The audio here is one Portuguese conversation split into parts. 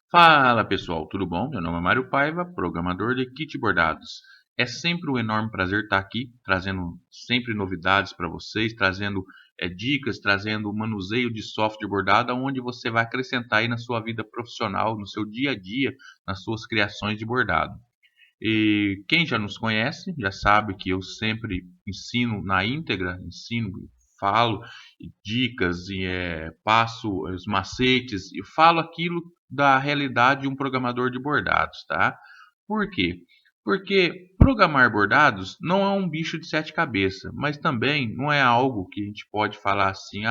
Fala pessoal, tudo bom? Meu nome é Mário Paiva, programador de Kit Bordados. É sempre um enorme prazer estar aqui, trazendo sempre novidades para vocês, trazendo dicas, trazendo manuseio de software bordado, onde você vai acrescentar aí na sua vida profissional, no seu dia a dia, nas suas criações de bordado. E quem já nos conhece já sabe que eu sempre ensino na íntegra, ensino, falo dicas e passo os macetes e falo aquilo da realidade de um programador de bordados, tá? Por quê? Porque programar bordados não é um bicho de sete cabeças, mas também não é algo que a gente pode falar assim,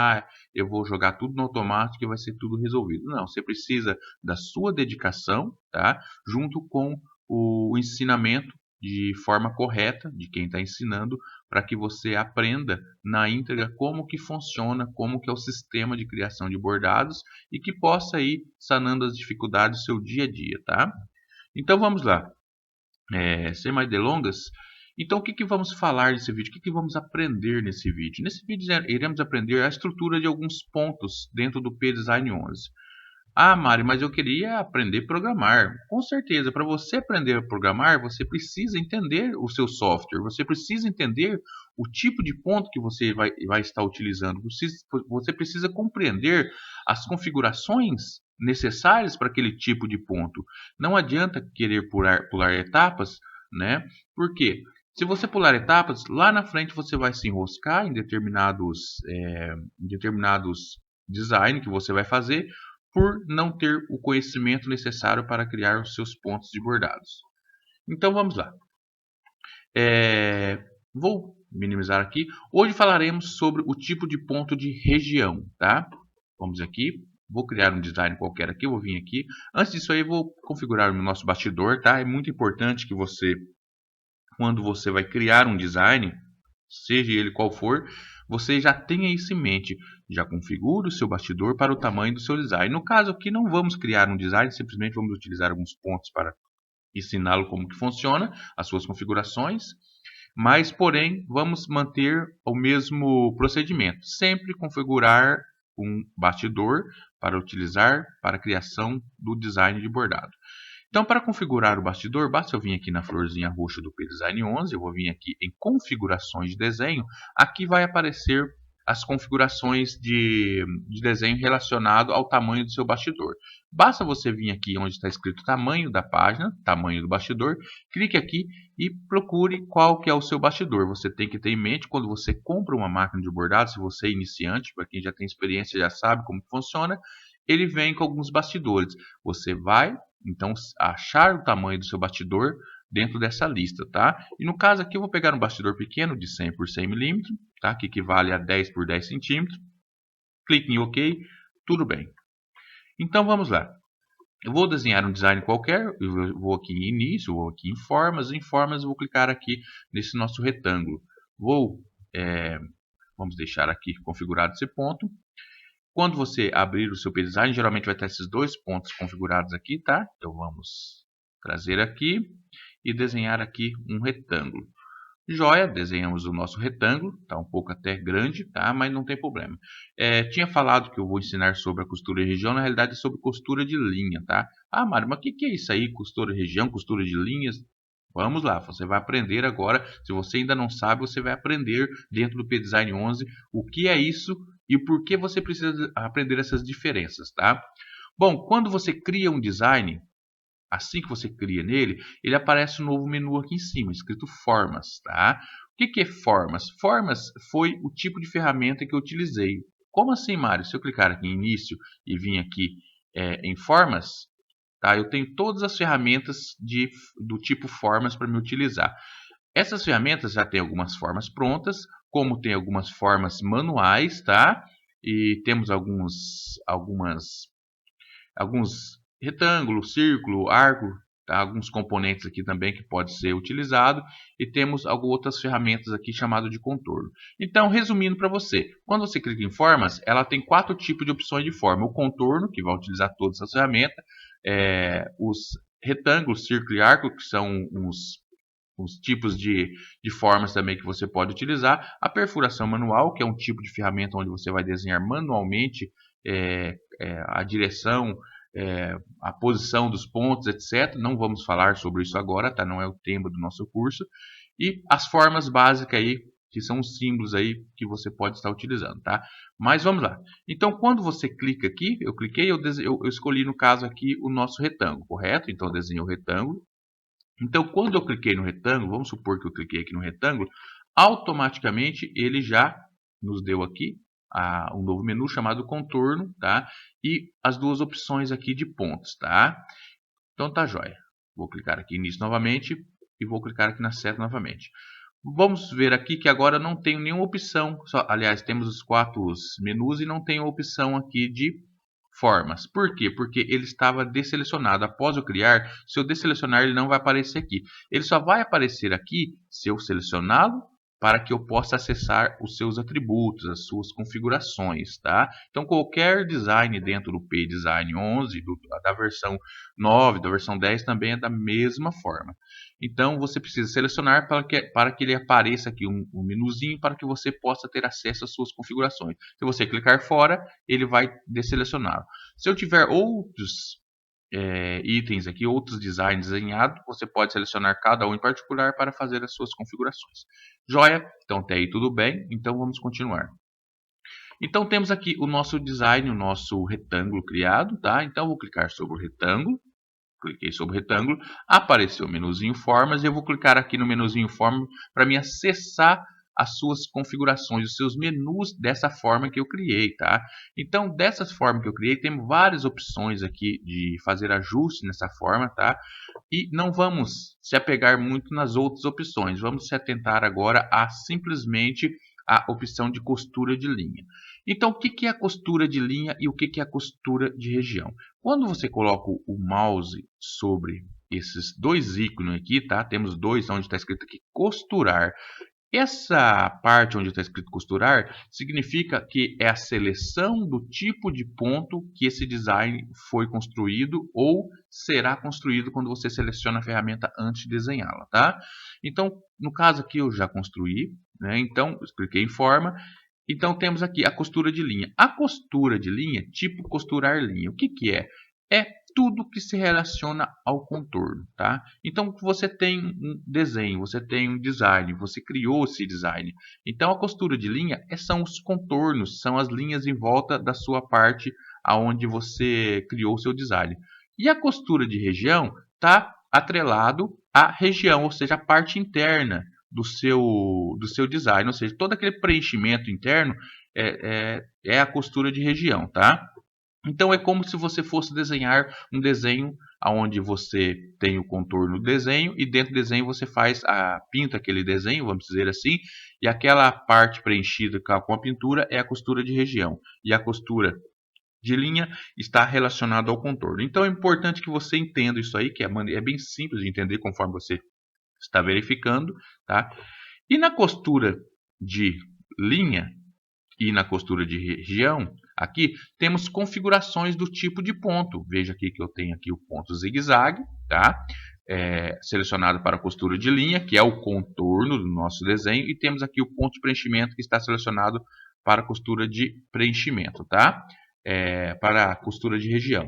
eu vou jogar tudo no automático e vai ser tudo resolvido. Não, você precisa da sua dedicação, tá? Junto com o ensinamento de forma correta de quem está ensinando para que você aprenda na íntegra como que funciona, como que é o sistema de criação de bordados e que possa ir sanando as dificuldades do seu dia a dia, tá? Então vamos lá, sem mais delongas. Então o que vamos falar nesse vídeo? O que vamos aprender nesse vídeo? Nesse vídeo iremos aprender a estrutura de alguns pontos dentro do PDesign 11. Ah, Mari, mas eu queria aprender a programar. Com certeza, para você aprender a programar, você precisa entender o seu software, você precisa entender o tipo de ponto que você vai estar utilizando. Você precisa compreender as configurações necessárias para aquele tipo de ponto. Não adianta querer pular etapas, né? Por quê? Se você pular etapas, lá na frente você vai se enroscar em determinados design que você vai fazer por não ter o conhecimento necessário para criar os seus pontos de bordados. Então vamos lá. Vou minimizar aqui. Hoje falaremos sobre o tipo de ponto de região, tá? Vamos aqui. Vou criar um design qualquer aqui, vou vir aqui. Antes disso aí, vou configurar o nosso bastidor, tá? É muito importante que você, quando você vai criar um design, seja ele qual for, você já tenha isso em mente. Já configure o seu bastidor para o tamanho do seu design. No caso aqui, não vamos criar um design, simplesmente vamos utilizar alguns pontos para ensiná-lo como que funciona, as suas configurações, mas, porém, vamos manter o mesmo procedimento. Sempre configurar um bastidor para utilizar para a criação do design de bordado. Então, para configurar o bastidor, basta eu vir aqui na florzinha roxa do PDesign 11, eu vou vir aqui em configurações de desenho, aqui vai aparecer as configurações de desenho relacionado ao tamanho do seu bastidor. Basta você vir aqui onde está escrito tamanho da página, tamanho do bastidor, clique aqui e procure qual que é o seu bastidor. Você tem que ter em mente quando você compra uma máquina de bordado, se você é iniciante, para quem já tem experiência já sabe como funciona, ele vem com alguns bastidores. Você vai então achar o tamanho do seu bastidor dentro dessa lista, tá? E no caso aqui eu vou pegar um bastidor pequeno de 100 por 100 milímetros, tá? Que equivale a 10 por 10 centímetros. Clique em OK, tudo bem. Então vamos lá. Eu vou desenhar um design qualquer, eu vou aqui em início, vou aqui em formas eu vou clicar aqui nesse nosso retângulo. Vamos deixar aqui configurado esse ponto. Quando você abrir o seu design, geralmente vai ter esses dois pontos configurados aqui, tá? Então vamos trazer aqui e desenhar aqui um retângulo. Joia, desenhamos o nosso retângulo, tá um pouco até grande, tá? Mas não tem problema. Tinha falado que eu vou ensinar sobre a costura de região, na realidade é sobre costura de linha, tá? Ah, Mário, mas o que é isso aí? Costura de região, costura de linhas? Vamos lá, você vai aprender agora. Se você ainda não sabe, você vai aprender dentro do PDesign 11 o que é isso e por que você precisa aprender essas diferenças, tá? Bom, quando você cria um design, assim que você cria nele, ele aparece um novo menu aqui em cima, escrito Formas, tá? O que é Formas? Formas foi o tipo de ferramenta que eu utilizei. Como assim, Mário? Se eu clicar aqui em Início e vir aqui em Formas, tá? Eu tenho todas as ferramentas do tipo Formas para me utilizar. Essas ferramentas já têm algumas formas prontas, como tem algumas formas manuais, tá? E temos alguns retângulos, círculo, arco, tá? Alguns componentes aqui também que pode ser utilizado e temos algumas outras ferramentas aqui chamado de contorno. Então, resumindo para você, quando você clica em formas, ela tem 4 tipos de opções de forma: o contorno, que vai utilizar todas essas ferramentas, os retângulos, círculo e arco, que são os tipos de formas também que você pode utilizar, a perfuração manual, que é um tipo de ferramenta onde você vai desenhar manualmente a direção, a posição dos pontos, etc. Não vamos falar sobre isso agora, tá? Não é o tema do nosso curso. E as formas básicas aí, que são os símbolos aí que você pode estar utilizando, tá? Mas vamos lá. Então, quando você clica aqui, eu cliquei, eu escolhi no caso aqui o nosso retângulo, correto? Então, eu desenhei o retângulo. Então, quando eu cliquei no retângulo, vamos supor que eu cliquei aqui no retângulo, automaticamente ele já nos deu aqui um novo menu chamado contorno, tá? E as duas opções aqui de pontos, tá? Então tá jóia. Vou clicar aqui nisso novamente e vou clicar aqui na seta novamente. Vamos ver aqui que agora não tenho nenhuma opção. Aliás, temos os 4 menus e não tenho opção aqui de formas. Por quê? Porque ele estava desselecionado. Após eu criar, se eu desselecionar, ele não vai aparecer aqui. Ele só vai aparecer aqui se eu selecioná-lo para que eu possa acessar os seus atributos, as suas configurações, tá? Então, qualquer design dentro do PDesign 11, da versão 9, da versão 10, também é da mesma forma. Então, você precisa selecionar para que ele apareça aqui um menuzinho para que você possa ter acesso às suas configurações. Se você clicar fora, ele vai desselecionar. Se eu tiver outros itens aqui, outros designs desenhados, você pode selecionar cada um em particular para fazer as suas configurações. Joia? Então até aí tudo bem, então vamos continuar. Então temos aqui o nosso design, o nosso retângulo criado, tá? Então eu vou clicar sobre o retângulo, cliquei sobre o retângulo, apareceu o menuzinho formas e eu vou clicar aqui no menuzinho forma para me acessar as suas configurações, os seus menus dessa forma que eu criei, tá? Então, dessas formas que eu criei, tem várias opções aqui de fazer ajuste nessa forma, tá? E não vamos se apegar muito nas outras opções, vamos se atentar agora a simplesmente a opção de costura de linha. Então, o que é a costura de linha e o que é a costura de região? Quando você coloca o mouse sobre esses dois ícones aqui, tá? Temos dois onde está escrito aqui costurar. Essa parte onde está escrito costurar significa que é a seleção do tipo de ponto que esse design foi construído ou será construído quando você seleciona a ferramenta antes de desenhá-la, tá? Então, no caso aqui eu já construí, né? Então, eu cliquei em forma. Então, temos aqui a costura de linha. A costura de linha, tipo costurar linha, o que é? É tudo que se relaciona ao contorno, tá? Então, você tem um desenho, você tem um design, você criou esse design. Então, a costura de linha são os contornos, são as linhas em volta da sua parte aonde você criou o seu design. E a costura de região está atrelado à região, ou seja, a parte interna do seu design, ou seja, todo aquele preenchimento interno é a costura de região, tá? Então é como se você fosse desenhar um desenho onde você tem o contorno do desenho e dentro do desenho você pinta aquele desenho, vamos dizer assim, e aquela parte preenchida com a pintura é a costura de região. E a costura de linha está relacionada ao contorno. Então é importante que você entenda isso aí, que é bem simples de entender conforme você está verificando, tá? E na costura de linha e na costura de região, aqui temos configurações do tipo de ponto. Veja aqui que eu tenho aqui o ponto zigue-zague, tá? Selecionado para a costura de linha, que é o contorno do nosso desenho, e temos aqui o ponto de preenchimento que está selecionado para a costura de preenchimento, tá? Para a costura de região.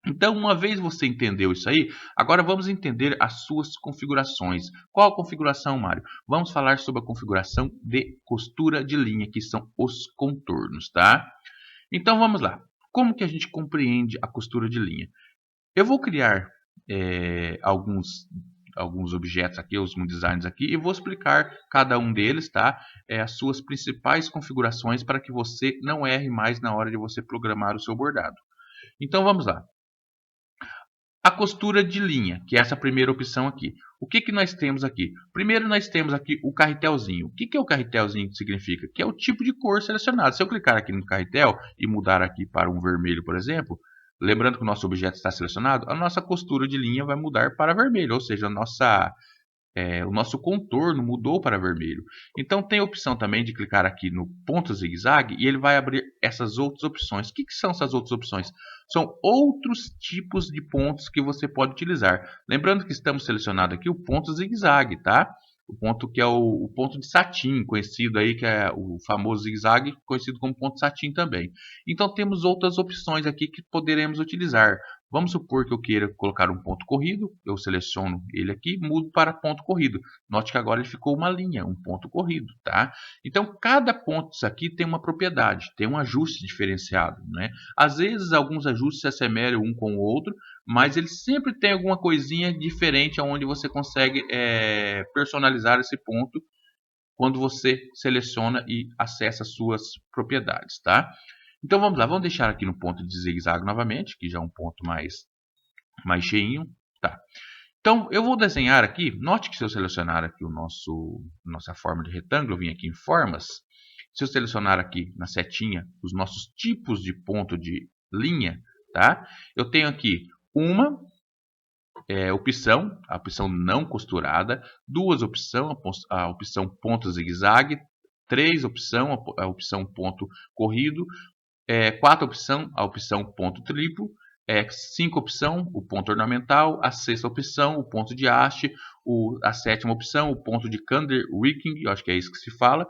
Então, uma vez você entendeu isso aí, agora vamos entender as suas configurações. Qual a configuração, Mário? Vamos falar sobre a configuração de costura de linha, que são os contornos, tá? Então, vamos lá. Como que a gente compreende a costura de linha? Eu vou criar alguns objetos aqui, alguns designs aqui, e vou explicar cada um deles, tá? As suas principais configurações para que você não erre mais na hora de você programar o seu bordado. Então, vamos lá. A costura de linha, que é essa primeira opção aqui. O que nós temos aqui? Primeiro nós temos aqui o carretelzinho. O que é o carretelzinho que significa? Que é o tipo de cor selecionado. Se eu clicar aqui no carretel e mudar aqui para um vermelho, por exemplo, lembrando que o nosso objeto está selecionado, a nossa costura de linha vai mudar para vermelho, ou seja, o nosso contorno mudou para vermelho. Então tem a opção também de clicar aqui no ponto zigue-zague e ele vai abrir essas outras opções. O que são essas outras opções? São outros tipos de pontos que você pode utilizar. Lembrando que estamos selecionando aqui o ponto zigue-zague, tá? O ponto que é o ponto de Satin, conhecido aí, que é o famoso zigue-zague, conhecido como ponto Satin também. Então temos outras opções aqui que poderemos utilizar. Vamos supor que eu queira colocar um ponto corrido, eu seleciono ele aqui, mudo para ponto corrido. Note que agora ele ficou uma linha, um ponto corrido, tá? Então cada ponto disso aqui tem uma propriedade, tem um ajuste diferenciado, né? Às vezes alguns ajustes se assemelham um com o outro, mas ele sempre tem alguma coisinha diferente onde você consegue personalizar esse ponto quando você seleciona e acessa suas propriedades, tá? Então vamos lá, vamos deixar aqui no ponto de zigue-zague novamente, que já é um ponto mais cheinho, tá? Então eu vou desenhar aqui, note que se eu selecionar aqui nossa forma de retângulo, eu vim aqui em formas, se eu selecionar aqui na setinha os nossos tipos de ponto de linha, tá? Eu tenho aqui uma opção, a opção não costurada, duas opção, a opção ponto zigue-zague, três opção, a opção ponto corrido, 4 opção, a opção ponto triplo, 5 opção, o ponto ornamental, a sexta opção, o ponto de haste, a sétima opção, o ponto de Kanderwiking, eu acho que é isso que se fala,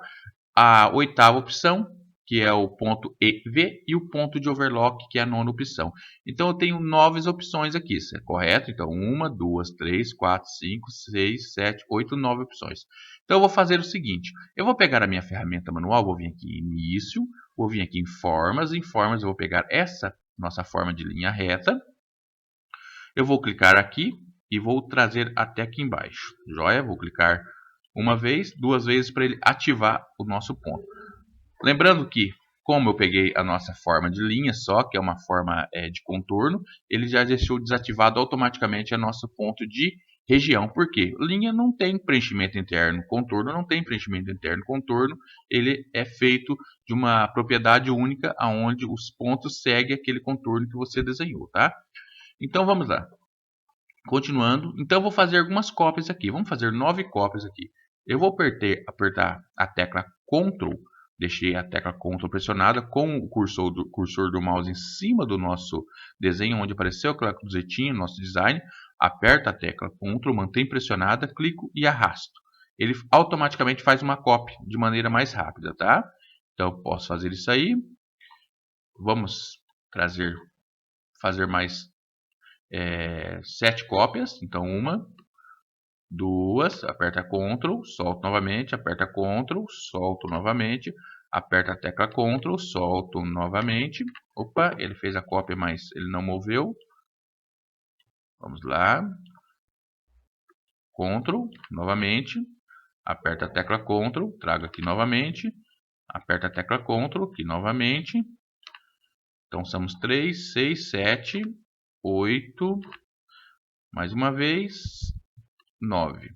a oitava opção, que é o ponto EV, e o ponto de overlock, que é a nona opção. Então eu tenho 9 opções aqui, isso é correto? Então 1, 2, 3, 4, 5, 6, 7, 8, 9 opções. Então eu vou fazer o seguinte, eu vou pegar a minha ferramenta manual, vou vir aqui em início, vou vir aqui em formas eu vou pegar essa nossa forma de linha reta, eu vou clicar aqui e vou trazer até aqui embaixo, joia? Vou clicar uma vez, duas vezes para ele ativar o nosso ponto. Lembrando que, como eu peguei a nossa forma de linha só, que é uma forma de contorno, ele já deixou desativado automaticamente a nosso ponto de região. Por quê? Linha não tem preenchimento interno, contorno não tem preenchimento interno. Contorno ele é feito de uma propriedade única, onde os pontos seguem aquele contorno que você desenhou, tá? Então vamos lá. Continuando, então eu vou fazer algumas cópias aqui. Vamos fazer 9 cópias aqui. Eu vou apertar a tecla Ctrl, deixei a tecla Ctrl pressionada com o cursor do mouse em cima do nosso desenho, onde apareceu aquela cruzetinha, nosso design. Aperta a tecla Ctrl, mantém pressionada, clico e arrasto. Ele automaticamente faz uma cópia de maneira mais rápida, tá? Então eu posso fazer isso aí. Vamos fazer mais 7 cópias. Então 1, 2, aperta Ctrl, solto novamente, aperta Ctrl, solto novamente, aperta a tecla Ctrl, solto novamente. Opa, ele fez a cópia, mas ele não moveu. Vamos lá. Ctrl, novamente, aperta a tecla Ctrl, trago aqui novamente, aperta a tecla Ctrl, aqui novamente. Então somos 3, 6, 7, 8, mais uma vez, 9.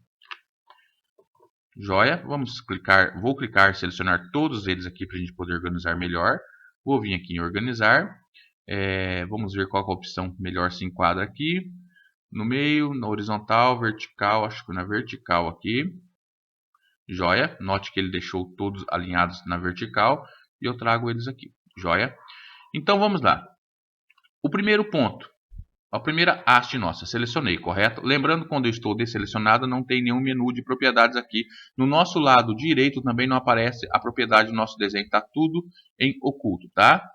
Joia, vou clicar, selecionar todos eles aqui para a gente poder organizar melhor. Vou vir aqui em organizar, vamos ver qual a opção melhor se enquadra aqui. No meio, na horizontal, vertical, acho que na vertical aqui. Joia, note que ele deixou todos alinhados na vertical e eu trago eles aqui. Joia. Então vamos lá. O primeiro ponto. A primeira haste nossa, selecionei, correto? Lembrando, quando eu estou desselecionado, não tem nenhum menu de propriedades aqui. No nosso lado direito também não aparece a propriedade do nosso desenho, está tudo em oculto, tá?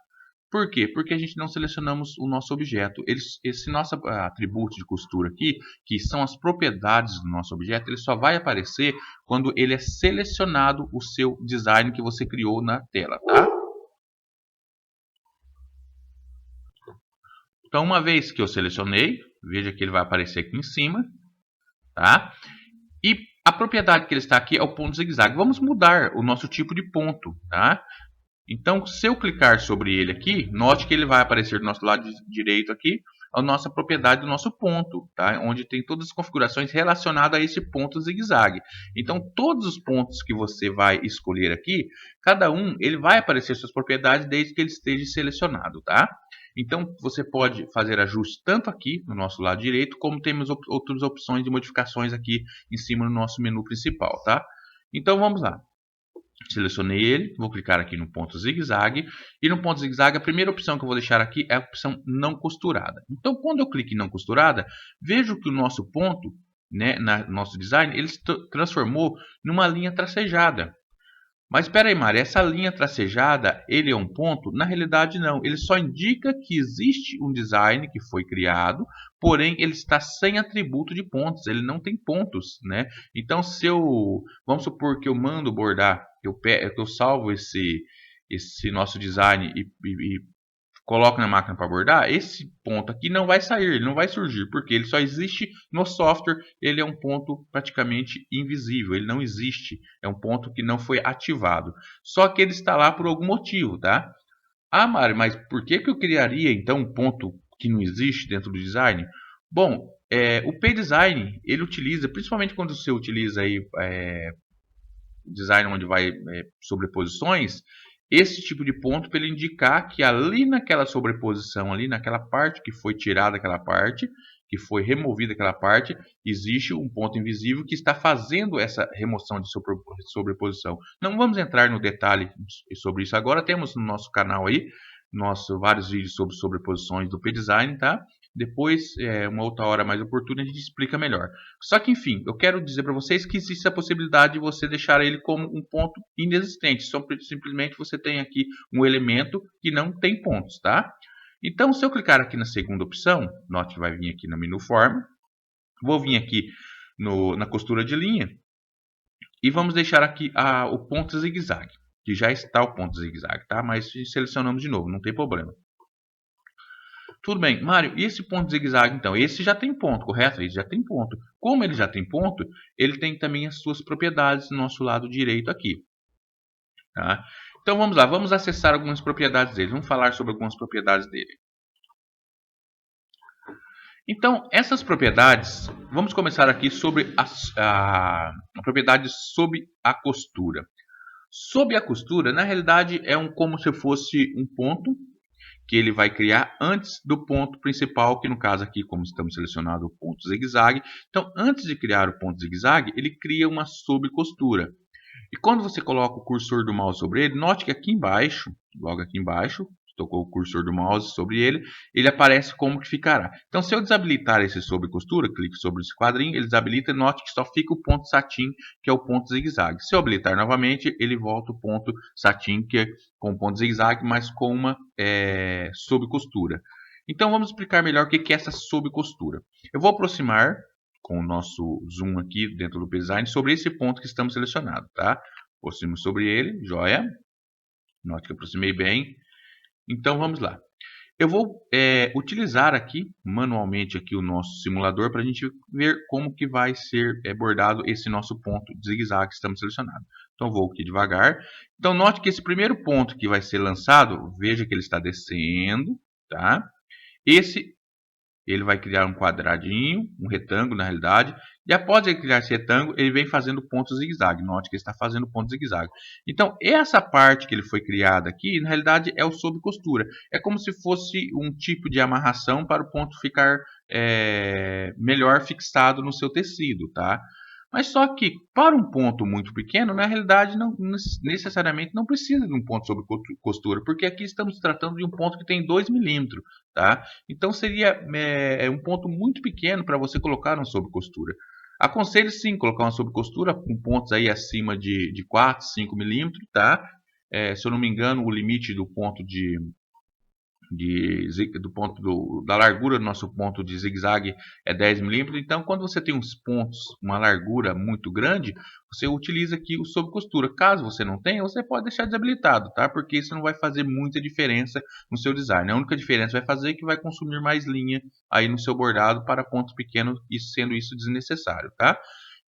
Por quê? Porque a gente não selecionamos o nosso objeto. Esse nosso atributo de costura aqui, que são as propriedades do nosso objeto, ele só vai aparecer quando ele é selecionado o seu design que você criou na tela, tá? Então, uma vez que eu selecionei, veja que ele vai aparecer aqui em cima, tá? E a propriedade que ele está aqui é o ponto zigue-zague. Vamos mudar o nosso tipo de ponto, tá? Então, se eu clicar sobre ele aqui, note que ele vai aparecer do nosso lado direito aqui, a nossa propriedade do nosso ponto, tá? Onde tem todas as configurações relacionadas a esse ponto zigue-zague. Então, todos os pontos que você vai escolher aqui, cada um ele vai aparecer suas propriedades desde que ele esteja selecionado, tá? Então, você pode fazer ajustes tanto aqui no nosso lado direito, como temos outras opções de modificações aqui em cima no nosso menu principal, tá? Então, vamos lá. Selecionei ele, vou clicar aqui no ponto zigue-zague, e no ponto zigue-zague a primeira opção que eu vou deixar aqui é a opção não costurada. Então, quando eu clico em não costurada, vejo que o nosso ponto né, no nosso design, ele se transformou numa linha tracejada. Mas espera aí, Mari, essa linha tracejada, ele é um ponto? Na realidade, não. Ele só indica que existe um design que foi criado, porém ele está sem atributo de pontos. Ele não tem pontos, né? Então, vamos supor que eu mando bordar, que eu salvo esse nosso design e coloco na máquina para bordar, esse ponto aqui não vai sair, ele não vai surgir, porque ele só existe no software, ele é um ponto praticamente invisível, ele não existe, é um ponto que não foi ativado. Só que ele está lá por algum motivo, tá? Ah, Mário, mas por que que eu criaria então um ponto que não existe dentro do design? Bom, o P-Design, ele utiliza, principalmente quando você utiliza aí design onde vai sobreposições, esse tipo de ponto para ele indicar que ali naquela sobreposição, ali naquela parte que foi tirada aquela parte, que foi removida aquela parte, existe um ponto invisível que está fazendo essa remoção de sobreposição. Não vamos entrar no detalhe sobre isso agora, temos no nosso canal aí vários vídeos sobre sobreposições do P-Design, tá? Depois, uma outra hora mais oportuna, a gente explica melhor. Só que, enfim, eu quero dizer para vocês que existe a possibilidade de você deixar ele como um ponto inexistente. Simplesmente você tem aqui um elemento que não tem pontos, tá? Então, se eu clicar aqui na segunda opção, note que vai vir aqui no menu Form. Vou vir aqui na costura de linha e vamos deixar aqui o ponto zigue-zague, que já está o ponto zigue-zague, tá? Mas selecionamos de novo, não tem problema. Tudo bem, Mário, e esse ponto zigue-zague, então? Esse já tem ponto, correto? Esse já tem ponto. Como ele já tem ponto, ele tem também as suas propriedades no nosso lado direito aqui. Tá? Então vamos lá, vamos acessar algumas propriedades dele. Vamos falar sobre algumas propriedades dele. Então, essas propriedades, vamos começar aqui sobre a propriedade sobre a costura. Sob a costura, na realidade, é como se fosse um ponto que ele vai criar antes do ponto principal, que no caso aqui, como estamos selecionando o ponto zigue-zague. Então, antes de criar o ponto zigue-zague, ele cria uma subcostura. E quando você coloca o cursor do mouse sobre ele, note que aqui embaixo, logo aqui embaixo, tocou o cursor do mouse sobre ele, ele aparece como que ficará. Então, se eu desabilitar esse sobre costura, clique sobre esse quadrinho, ele desabilita e note que só fica o ponto satin, que é o ponto zigue-zague. Se eu habilitar novamente, ele volta o ponto satin, que é com o ponto zigue-zague, mas com uma sobre costura. Então, vamos explicar melhor o que é essa sobre costura. Eu vou aproximar com o nosso zoom aqui dentro do design sobre esse ponto que estamos selecionando, tá? Aproximo sobre ele, joia. Note que aproximei bem. Então vamos lá. Eu vou utilizar aqui manualmente aqui o nosso simulador para a gente ver como que vai ser bordado esse nosso ponto de zigue-zague que estamos selecionando. Então vou aqui devagar. Então note que esse primeiro ponto que vai ser lançado, veja que ele está descendo, tá? Ele vai criar um quadradinho, um retângulo na realidade, e após ele criar esse retângulo, ele vem fazendo pontos zigue-zague. Note que ele está fazendo pontos zigue-zague. Então, essa parte que ele foi criada aqui, na realidade, é o sob costura. É como se fosse um tipo de amarração para o ponto ficar melhor fixado no seu tecido, tá? Mas só que para um ponto muito pequeno, na realidade, não necessariamente não precisa de um ponto sobre costura, porque aqui estamos tratando de um ponto que tem 2 milímetros, tá? Então seria um ponto muito pequeno para você colocar um sobre costura. Aconselho sim colocar uma sobre costura com pontos aí acima de 4, 5 milímetros, tá? Se eu não me engano, o limite do ponto da largura do nosso ponto de zigue-zague é 10 milímetros. Então, quando você tem uns pontos, uma largura muito grande, você utiliza aqui o sob costura. Caso você não tenha, você pode deixar desabilitado, tá? Porque isso não vai fazer muita diferença no seu design. A única diferença vai fazer é que vai consumir mais linha aí no seu bordado para pontos pequenos, sendo isso desnecessário, tá?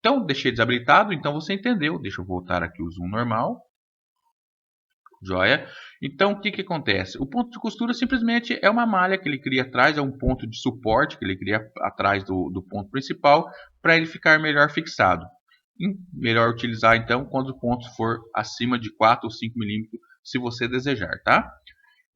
Então, deixei desabilitado, então você entendeu. Deixa eu voltar aqui o zoom normal. Joia? Então, o que que acontece? O ponto de costura simplesmente é uma malha que ele cria atrás, é um ponto de suporte que ele cria atrás do ponto principal para ele ficar melhor fixado. E melhor utilizar, então, quando o ponto for acima de 4 ou 5 milímetros, se você desejar, tá?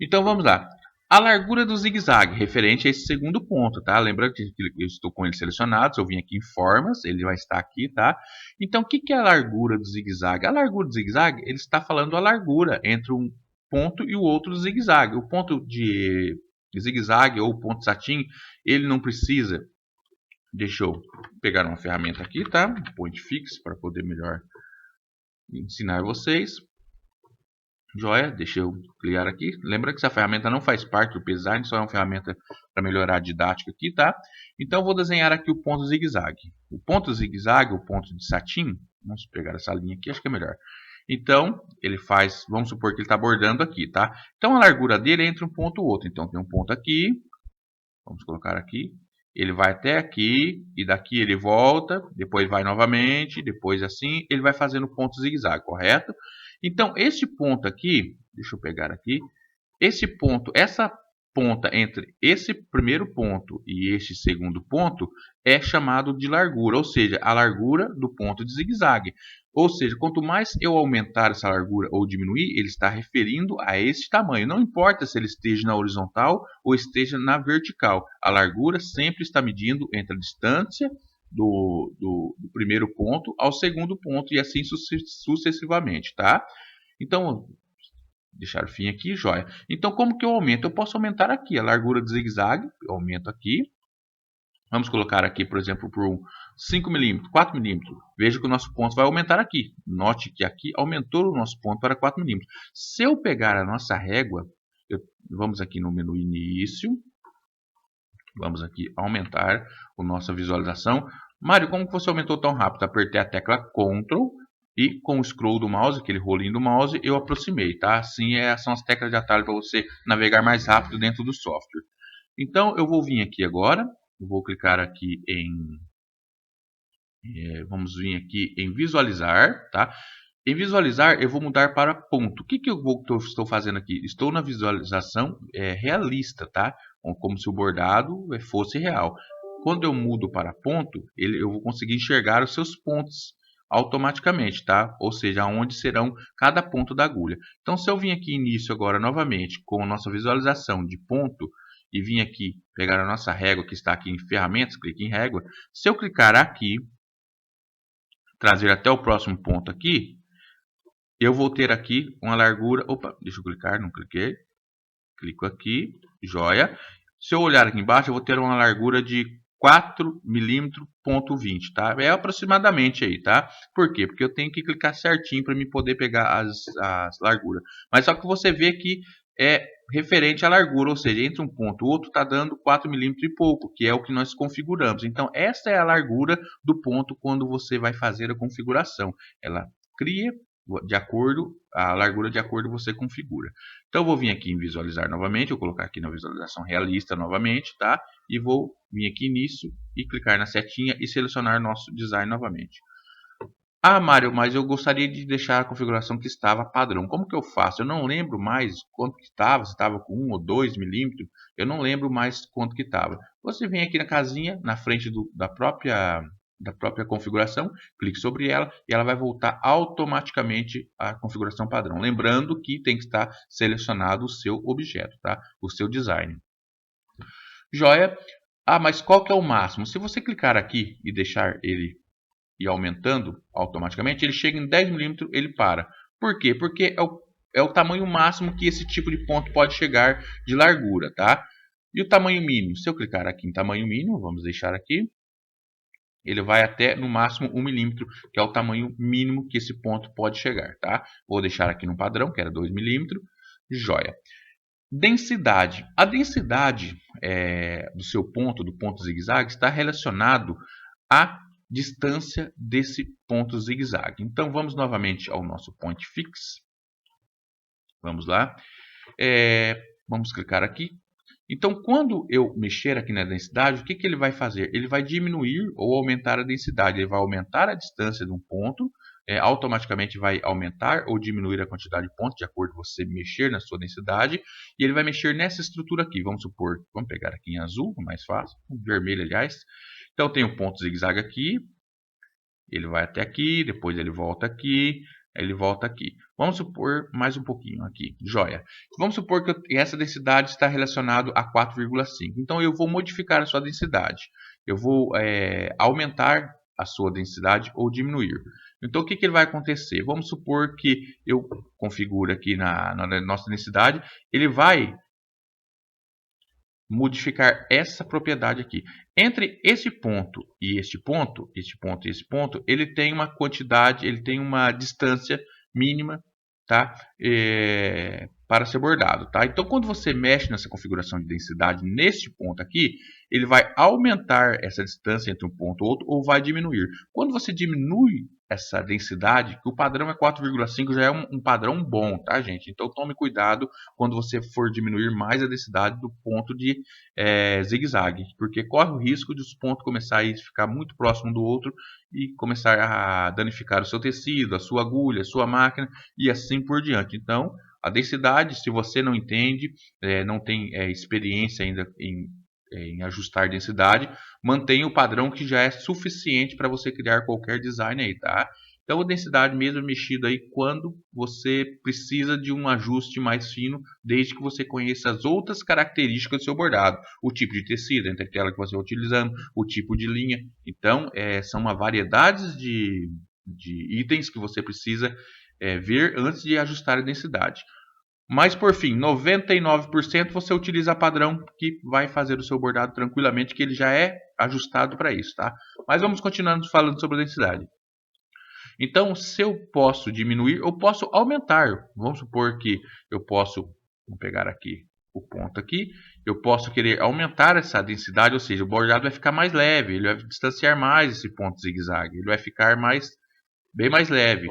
Então, vamos lá. A largura do zigue-zague, referente a esse segundo ponto, tá? Lembrando que eu estou com ele selecionado, se eu vim aqui em formas, ele vai estar aqui, tá? Então, o que é a largura do zigue-zague? A largura do zigue-zague, ele está falando a largura entre um ponto e o outro do zigue-zague. O ponto de zigue-zague ou ponto satin, ele não precisa Deixa eu pegar uma ferramenta aqui, tá? Point Fix, para poder melhor ensinar vocês. Joia, deixa eu criar aqui. Lembra que essa ferramenta não faz parte do Design, só é uma ferramenta para melhorar a didática aqui, tá? Então, eu vou desenhar aqui o ponto zigue-zague. O ponto zigue-zague, o ponto de satin, vamos pegar essa linha aqui, acho que é melhor. Então, ele faz, vamos supor que ele está bordando aqui, tá? Então, a largura dele é entre um ponto e outro. Então, tem um ponto aqui, vamos colocar aqui. Ele vai até aqui, e daqui ele volta, depois vai novamente, depois assim, ele vai fazendo ponto zigue-zague, correto? Então, esse ponto aqui, deixa eu pegar aqui, esse ponto, essa ponta entre esse primeiro ponto e este segundo ponto é chamado de largura, ou seja, a largura do ponto de zigue-zague. Ou seja, quanto mais eu aumentar essa largura ou diminuir, ele está referindo a esse tamanho. Não importa se ele esteja na horizontal ou esteja na vertical. A largura sempre está medindo entre a distância do primeiro ponto ao segundo ponto e assim sucessivamente, tá? Então, deixar o fim aqui, joia. Então, como que eu aumento? Eu posso aumentar aqui a largura do zigue-zague, eu aumento aqui. Vamos colocar aqui, por exemplo, por 5 milímetros, 4 milímetros. Veja que o nosso ponto vai aumentar aqui. Note que aqui aumentou o nosso ponto para 4 milímetros. Se eu pegar a nossa régua, vamos aqui no menu início, vamos aqui aumentar a nossa visualização. Mário, como que você aumentou tão rápido? Apertei a tecla Ctrl e com o scroll do mouse, aquele rolinho do mouse, eu aproximei, tá? Assim são as teclas de atalho para você navegar mais rápido dentro do software. Então eu vou vir aqui agora, eu vou clicar aqui vamos vir aqui em visualizar, tá? Em visualizar, eu vou mudar para ponto. O que eu estou fazendo aqui? Estou na visualização realista, tá? Como se o bordado fosse real. Quando eu mudo para ponto, eu vou conseguir enxergar os seus pontos automaticamente, tá? Ou seja, onde serão cada ponto da agulha. Então, se eu vim aqui início agora novamente com a nossa visualização de ponto e vim aqui pegar a nossa régua que está aqui em ferramentas, clique em régua. Se eu clicar aqui, trazer até o próximo ponto aqui, eu vou ter aqui uma largura, opa, deixa eu clicar, não cliquei, clico aqui, joia. Se eu olhar aqui embaixo, eu vou ter uma largura de 4 milímetros, ponto 20, tá? É aproximadamente aí, tá? Por quê? Porque eu tenho que clicar certinho para me poder pegar as larguras. Mas só que você vê que é referente à largura, ou seja, entre um ponto e outro está dando 4 milímetros e pouco, que é o que nós configuramos. Então, essa é a largura do ponto quando você vai fazer a configuração. Ela cria de acordo, a largura de acordo você configura. Então eu vou vir aqui em visualizar novamente, eu vou colocar aqui na visualização realista novamente, tá? E vou vir aqui nisso e clicar na setinha e selecionar nosso design novamente. Ah, Mário, mas eu gostaria de deixar a configuração que estava padrão. Como que eu faço? Eu não lembro mais quanto que estava, se estava com 1 ou 2 milímetros, eu não lembro mais quanto que estava. Você vem aqui na casinha, na frente da própria configuração, clique sobre ela e ela vai voltar automaticamente à configuração padrão. Lembrando que tem que estar selecionado o seu objeto, tá? O seu design. Joia. Ah, mas qual que é o máximo? Se você clicar aqui e deixar ele ir aumentando automaticamente, ele chega em 10 milímetros, ele para. Por quê? Porque é o tamanho máximo que esse tipo de ponto pode chegar de largura, tá? E o tamanho mínimo? Se eu clicar aqui em tamanho mínimo, vamos deixar aqui, ele vai até no máximo 1 milímetro, que é o tamanho mínimo que esse ponto pode chegar, tá? Vou deixar aqui no padrão, que era 2 milímetros, joia. Densidade. A densidade do seu ponto, do ponto zigue-zague, está relacionado à distância desse ponto zigue-zague. Então, vamos novamente ao nosso point fix. Vamos lá. Vamos clicar aqui. Então, quando eu mexer aqui na densidade, o que ele vai fazer? Ele vai diminuir ou aumentar a densidade. Ele vai aumentar a distância de um ponto, automaticamente vai aumentar ou diminuir a quantidade de pontos, de acordo com você mexer na sua densidade. E ele vai mexer nessa estrutura aqui. Vamos supor, vamos pegar aqui em azul, mais fácil, vermelho, aliás. Então, tem um ponto zigue-zague aqui. Ele vai até aqui, depois ele volta aqui, ele volta aqui. Vamos supor mais um pouquinho aqui, joia. Vamos supor que essa densidade está relacionada a 4,5. Então eu vou modificar a sua densidade. Eu vou aumentar a sua densidade ou diminuir. Então o que ele vai acontecer? Vamos supor que eu configure aqui na nossa densidade, ele vai modificar essa propriedade aqui. Entre esse ponto e este ponto, ele tem uma quantidade, ele tem uma distância mínima, tá? Para ser bordado, tá? Então, quando você mexe nessa configuração de densidade neste ponto aqui, ele vai aumentar essa distância entre um ponto e outro ou vai diminuir. Quando você diminui essa densidade, que o padrão é 4,5, já é um padrão bom, tá, gente? Então, tome cuidado quando você for diminuir mais a densidade do ponto de zigue-zague, porque corre o risco de os pontos começarem a ficar muito próximo do outro e começar a danificar o seu tecido, a sua agulha, a sua máquina e assim por diante. Então, a densidade, se você não entende, não tem experiência ainda em ajustar densidade, mantenha o padrão que já é suficiente para você criar qualquer design aí, tá? Então, a densidade mesmo mexida aí quando você precisa de um ajuste mais fino, desde que você conheça as outras características do seu bordado, o tipo de tecido, entre aquela que você está utilizando, o tipo de linha. Então, são uma variedade de itens que você precisa ver antes de ajustar a densidade. Mas por fim, 99% você utiliza padrão que vai fazer o seu bordado tranquilamente, que ele já é ajustado para isso, tá? Mas vamos continuando falando sobre a densidade. Então, se eu posso diminuir, eu posso aumentar. Vamos supor que eu posso, vou pegar aqui o ponto aqui, eu posso querer aumentar essa densidade, ou seja, o bordado vai ficar mais leve, ele vai distanciar mais esse ponto zigue-zague, ele vai ficar bem mais leve.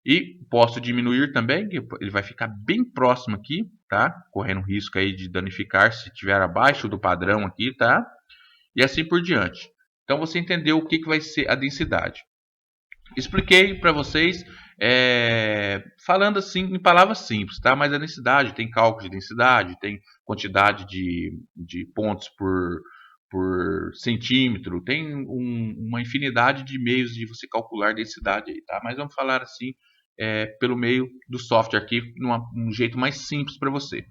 E posso diminuir também, que ele vai ficar bem próximo aqui, tá? Correndo risco aí de danificar se estiver abaixo do padrão aqui, tá? E assim por diante. Então você entendeu o que vai ser a densidade. Expliquei para vocês, falando assim em palavras simples, tá? Mas a densidade tem cálculo de densidade, tem quantidade de pontos por centímetro, tem uma infinidade de meios de você calcular densidade aí, tá? Mas vamos falar assim pelo meio do software aqui, um jeito mais simples para você.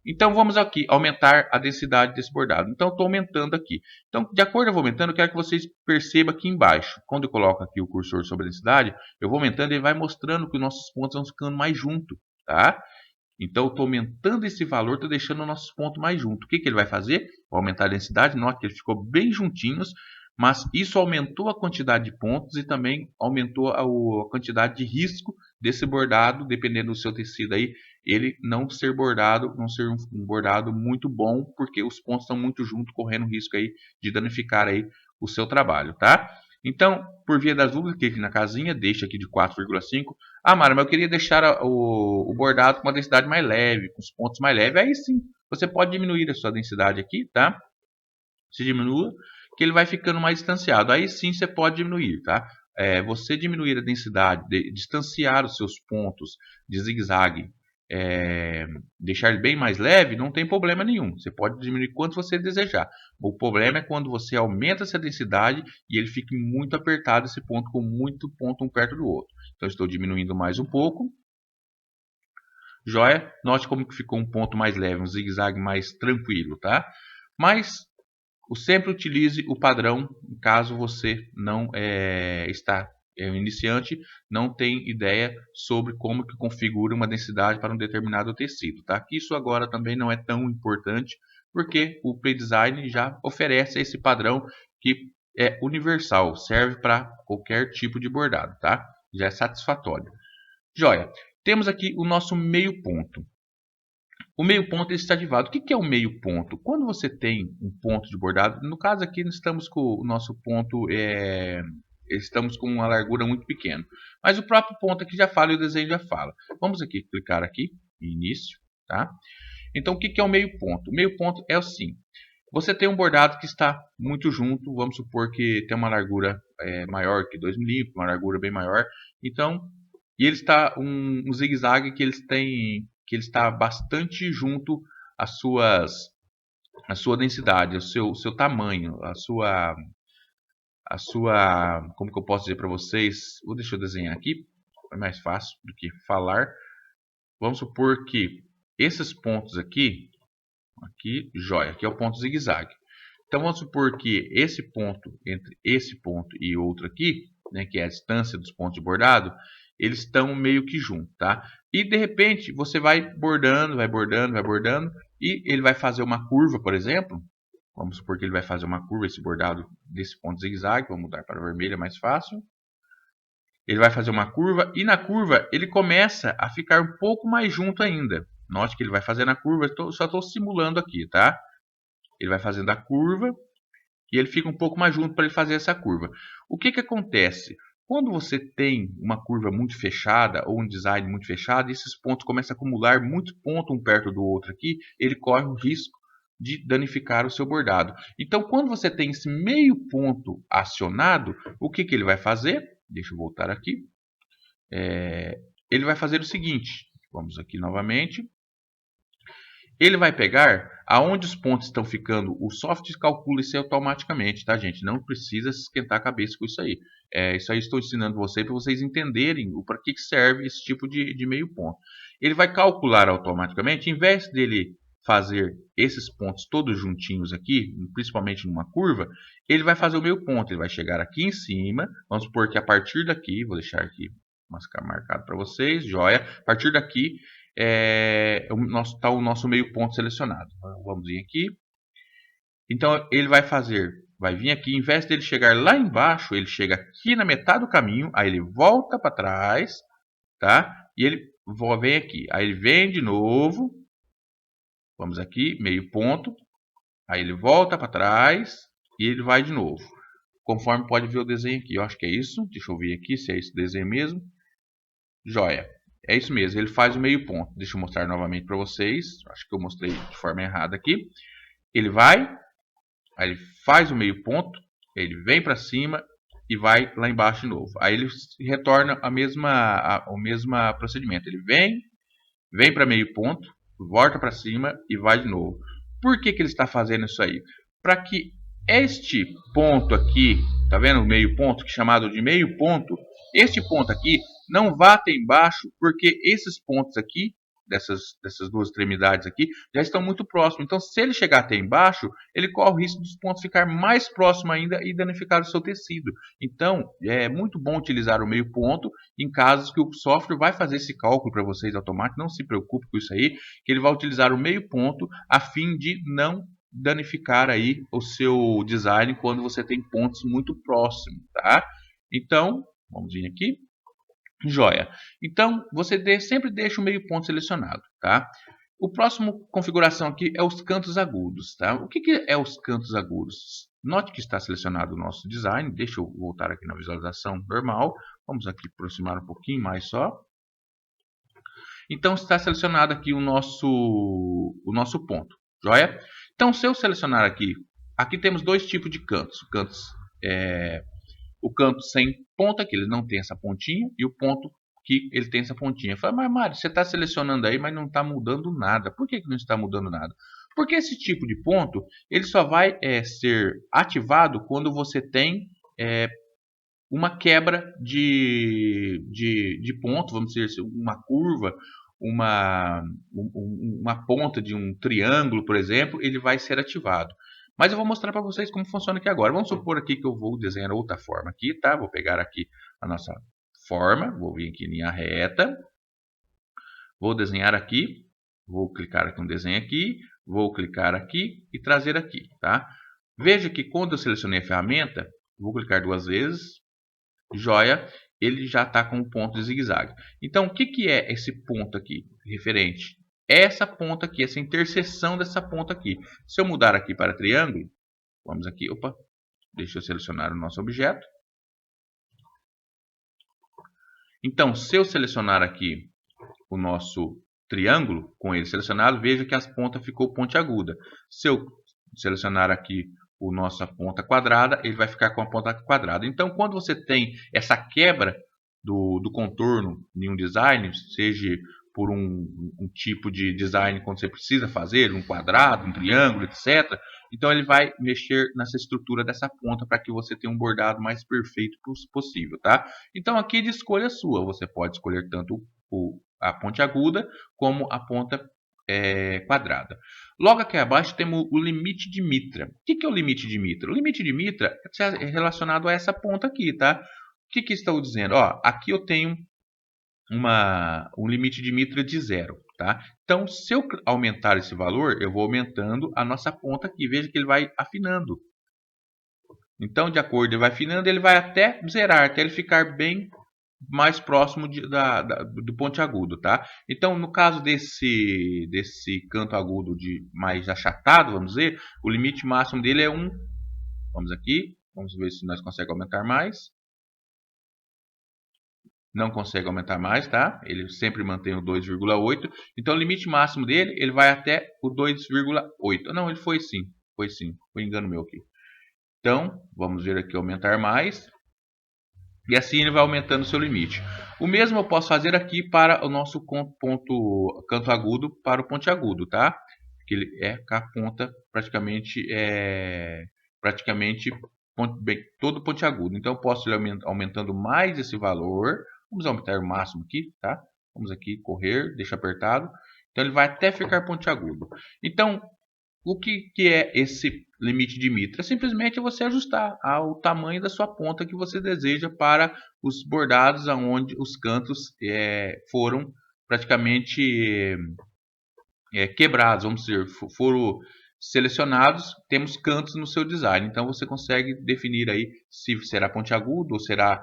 Então vamos aqui aumentar a densidade desse bordado. Então estou aumentando aqui. Então, de acordo com eu vou aumentando, eu quero que vocês percebam aqui embaixo. Quando eu coloco aqui o cursor sobre a densidade, eu vou aumentando e ele vai mostrando que os nossos pontos vão ficando mais juntos, tá? Então, eu estou aumentando esse valor, estou deixando os nossos pontos mais juntos. O que ele vai fazer? Vai aumentar a densidade. Note que ele ficou bem juntinhos, mas isso aumentou a quantidade de pontos e também aumentou a quantidade de risco desse bordado, dependendo do seu tecido aí, ele não ser um bordado muito bom, porque os pontos estão muito juntos, correndo risco aí de danificar aí o seu trabalho, tá? Então, por via das dúvidas, clique na casinha, deixa aqui de 4,5. Ah, Mara, mas eu queria deixar o bordado com uma densidade mais leve, com os pontos mais leves. Aí sim, você pode diminuir a sua densidade aqui, tá? Se diminua, que ele vai ficando mais distanciado. Aí sim você pode diminuir, tá? Você diminuir a densidade, distanciar os seus pontos de zigue-zague, deixar ele bem mais leve, não tem problema nenhum. Você pode diminuir quanto você desejar. O problema é quando você aumenta essa densidade e ele fica muito apertado, esse ponto com muito ponto um perto do outro. Então estou diminuindo mais um pouco. Joia? Note como que ficou um ponto mais leve, um zigue-zague mais tranquilo, tá? Mas sempre utilize o padrão, caso você não está iniciante, não tem ideia sobre como que configura uma densidade para um determinado tecido, tá? Isso agora também não é tão importante, porque o Pre-Design já oferece esse padrão que é universal, serve para qualquer tipo de bordado, tá? Já é satisfatório. Joia, temos aqui o nosso meio ponto. O meio ponto está ativado. O que é o meio ponto? Quando você tem um ponto de bordado, no caso aqui nós estamos com o nosso ponto, estamos com uma largura muito pequena. Mas o próprio ponto aqui já fala e o desenho já fala. Vamos aqui clicar aqui, início, tá? Então o que é o meio ponto? O meio ponto é assim, você tem um bordado que está muito junto, vamos supor que tem uma largura maior que 2 milímetros, uma largura bem maior. Então, e ele está um zigue-zague que ele está bastante junto às à sua densidade, ao seu tamanho, como que eu posso dizer para vocês? Deixa eu desenhar aqui, é mais fácil do que falar. Vamos supor que esses pontos aqui, joia, aqui é o ponto zigue-zague. Então vamos supor que esse ponto, entre esse ponto e outro aqui, né, que é a distância dos pontos de bordado, eles estão meio que juntos, tá? E de repente você vai bordando, e ele vai fazer uma curva, por exemplo. Vamos supor que ele vai fazer uma curva, esse bordado desse ponto zigue-zague. Vou mudar para vermelho, é mais fácil. Ele vai fazer uma curva e na curva ele começa a ficar um pouco mais junto ainda. Note que ele vai fazer na curva, só estou simulando aqui, tá? Ele vai fazendo a curva e ele fica um pouco mais junto para ele fazer essa curva. O que que acontece? Quando você tem uma curva muito fechada ou um design muito fechado, esses pontos começam a acumular muito ponto um perto do outro aqui, ele corre o risco de danificar o seu bordado. Então, quando você tem esse meio ponto acionado, o que que ele vai fazer? Deixa eu voltar aqui. Ele vai fazer o seguinte, vamos aqui novamente. Ele vai pegar aonde os pontos estão ficando, o software calcula isso automaticamente, tá, gente? Não precisa se esquentar a cabeça com isso aí. Isso aí estou ensinando vocês para vocês entenderem para que serve esse tipo de meio ponto. Ele vai calcular automaticamente, em vez dele fazer esses pontos todos juntinhos aqui, principalmente numa curva, ele vai fazer o meio ponto. Ele vai chegar aqui em cima, vamos supor que a partir daqui, vou deixar aqui marcado para vocês, joia. A partir daqui, está o nosso meio ponto selecionado. Vamos vir aqui. Então ele vai vir aqui, em vez dele chegar lá embaixo, ele chega aqui na metade do caminho, aí ele volta para trás, tá? E ele vem aqui, aí ele vem de novo, vamos aqui, meio ponto, aí ele volta para trás e ele vai de novo. Conforme pode ver o desenho aqui, eu acho que é isso, deixa eu ver aqui se é esse desenho mesmo. Joia. É isso mesmo, ele faz o meio ponto. Deixa eu mostrar novamente para vocês. Acho que eu mostrei de forma errada aqui. Ele vai, aí ele faz o meio ponto, ele vem para cima e vai lá embaixo de novo. Aí ele retorna o mesmo procedimento. Ele vem para meio ponto, volta para cima e vai de novo. Por que que ele está fazendo isso aí? Para que este ponto aqui, tá vendo o meio ponto, que é chamado de meio ponto, este ponto aqui não vá até embaixo, porque esses pontos aqui, dessas duas extremidades aqui, já estão muito próximos. Então, se ele chegar até embaixo, ele corre o risco dos pontos ficar mais próximo ainda e danificar o seu tecido. Então, é muito bom utilizar o meio ponto em casos que o software vai fazer esse cálculo para vocês automático. Não se preocupe com isso aí, que ele vai utilizar o meio ponto a fim de não danificar aí o seu design quando você tem pontos muito próximos, tá? Então, vamos vir aqui. Joia. Então, você sempre deixa o meio ponto selecionado, tá? O próximo configuração aqui é os cantos agudos, tá? O que é os cantos agudos? Note que está selecionado o nosso design. Deixa eu voltar aqui na visualização normal. Vamos aqui aproximar um pouquinho mais só. Então, está selecionado aqui o nosso ponto, joia? Então, se eu selecionar aqui temos dois tipos de cantos. O canto sem ponta, que ele não tem essa pontinha, e o ponto que ele tem essa pontinha. Eu falo, mas Mário, você está selecionando aí, mas não está mudando nada. Por que não está mudando nada? Porque esse tipo de ponto, ele só vai ser ativado quando você tem uma quebra de ponto, vamos dizer assim, uma curva, uma ponta de um triângulo, por exemplo, ele vai ser ativado. Mas eu vou mostrar para vocês como funciona aqui agora. Vamos supor aqui que eu vou desenhar outra forma aqui, tá? Vou pegar aqui a nossa forma, vou vir aqui em linha reta, vou desenhar aqui, vou clicar aqui no desenho aqui, vou clicar aqui e trazer aqui, tá? Veja que quando eu selecionei a ferramenta, vou clicar duas vezes, joia, ele já está com um ponto de zigue-zague. Então, o que é esse ponto aqui referente? Essa ponta aqui, essa interseção dessa ponta aqui. Se eu mudar aqui para triângulo, vamos aqui, opa, deixa eu selecionar o nosso objeto. Então, se eu selecionar aqui o nosso triângulo, com ele selecionado, veja que as pontas ficou pontiaguda. Se eu selecionar aqui a nossa ponta quadrada, ele vai ficar com a ponta quadrada. Então, quando você tem essa quebra do contorno em um design, seja por um tipo de design quando você precisa fazer, um quadrado, um triângulo, etc. Então ele vai mexer nessa estrutura dessa ponta para que você tenha um bordado mais perfeito possível, tá? Então aqui é de escolha sua, você pode escolher tanto a ponta aguda como a ponta quadrada. Logo aqui abaixo temos o limite de mitra. O que é o limite de mitra? O limite de mitra é relacionado a essa ponta aqui, tá? O que estou dizendo? Ó, aqui eu tenho um limite de mitra de 0. tá? Então, se eu aumentar esse valor, eu vou aumentando a nossa ponta aqui. Veja que ele vai afinando. Então, de acordo, ele vai afinando, ele vai até zerar, até ele ficar bem mais próximo do pontiagudo, tá? Então, no caso desse canto agudo mais achatado, vamos dizer, o limite máximo dele é 1. Vamos aqui, vamos ver se nós conseguimos aumentar mais. Não consegue aumentar mais, tá? Ele sempre mantém o 2,8. Então, o limite máximo dele, ele vai até o 2,8. Não, ele foi sim. Foi engano meu aqui. Então, vamos ver aqui aumentar mais. E assim ele vai aumentando o seu limite. O mesmo eu posso fazer aqui para o nosso canto agudo para o pontiagudo, tá? Que ele é com a ponta praticamente todo pontiagudo. Então eu posso ir aumentando mais esse valor. Vamos aumentar o máximo aqui, tá? Vamos aqui correr, deixa apertado. Então ele vai até ficar pontiagudo. Então o que é esse limite de mitra? É simplesmente você ajustar ao tamanho da sua ponta que você deseja para os bordados onde os cantos foram praticamente quebrados, vamos dizer, foram selecionados, temos cantos no seu design. Então você consegue definir aí se será pontiagudo ou será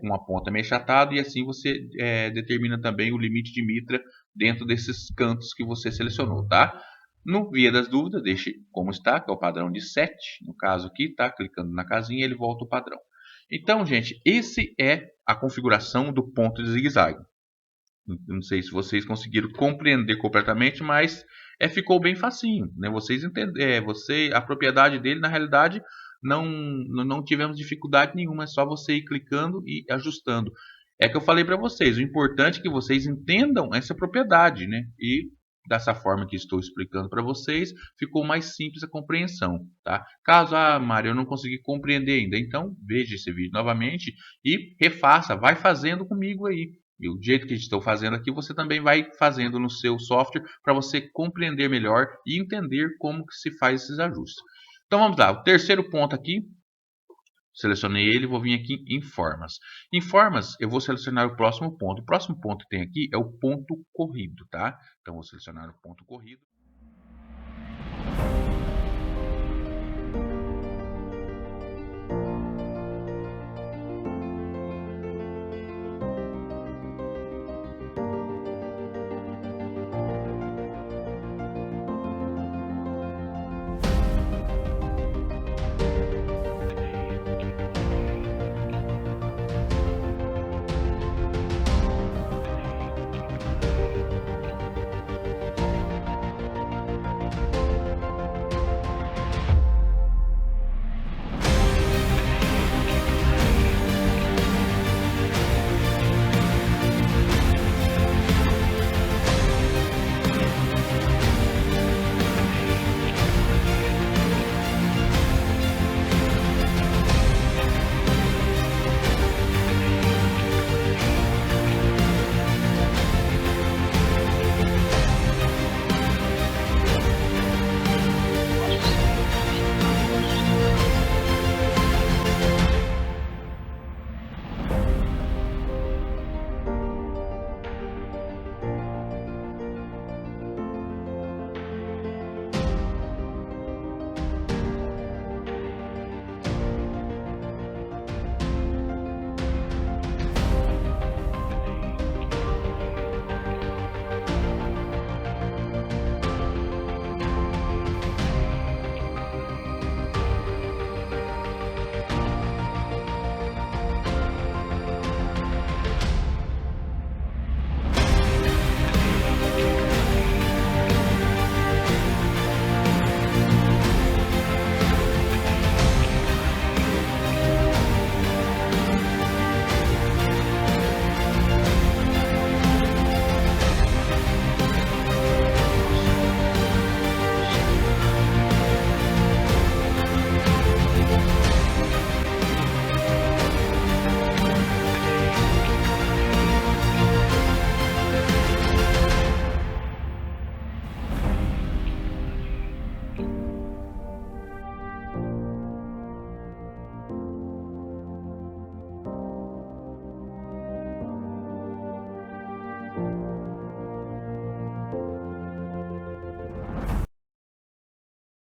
com a ponta meio achatado, e assim você determina também o limite de mitra dentro desses cantos que você selecionou, tá? No via das dúvidas, deixe como está, que é o padrão de 7. No caso aqui, tá? Clicando na casinha, ele volta o padrão. Então, gente, esse é a configuração do ponto de zigue-zague. Não sei se vocês conseguiram compreender completamente, mas ficou bem facinho, né? Vocês entendem, a propriedade dele, na realidade, não tivemos dificuldade nenhuma, é só você ir clicando e ajustando. É que eu falei para vocês, o importante é que vocês entendam essa propriedade, né? E dessa forma que estou explicando para vocês, ficou mais simples a compreensão, tá? Caso, Mário, eu não consegui compreender ainda, então veja esse vídeo novamente e refaça, vai fazendo comigo aí. E o jeito que estou fazendo aqui, você também vai fazendo no seu software para você compreender melhor e entender como que se faz esses ajustes. Então vamos lá, o terceiro ponto aqui, selecionei ele, vou vir aqui em formas. Em formas, eu vou selecionar o próximo ponto. O próximo ponto que tem aqui é o ponto corrido, tá? Então vou selecionar o ponto corrido.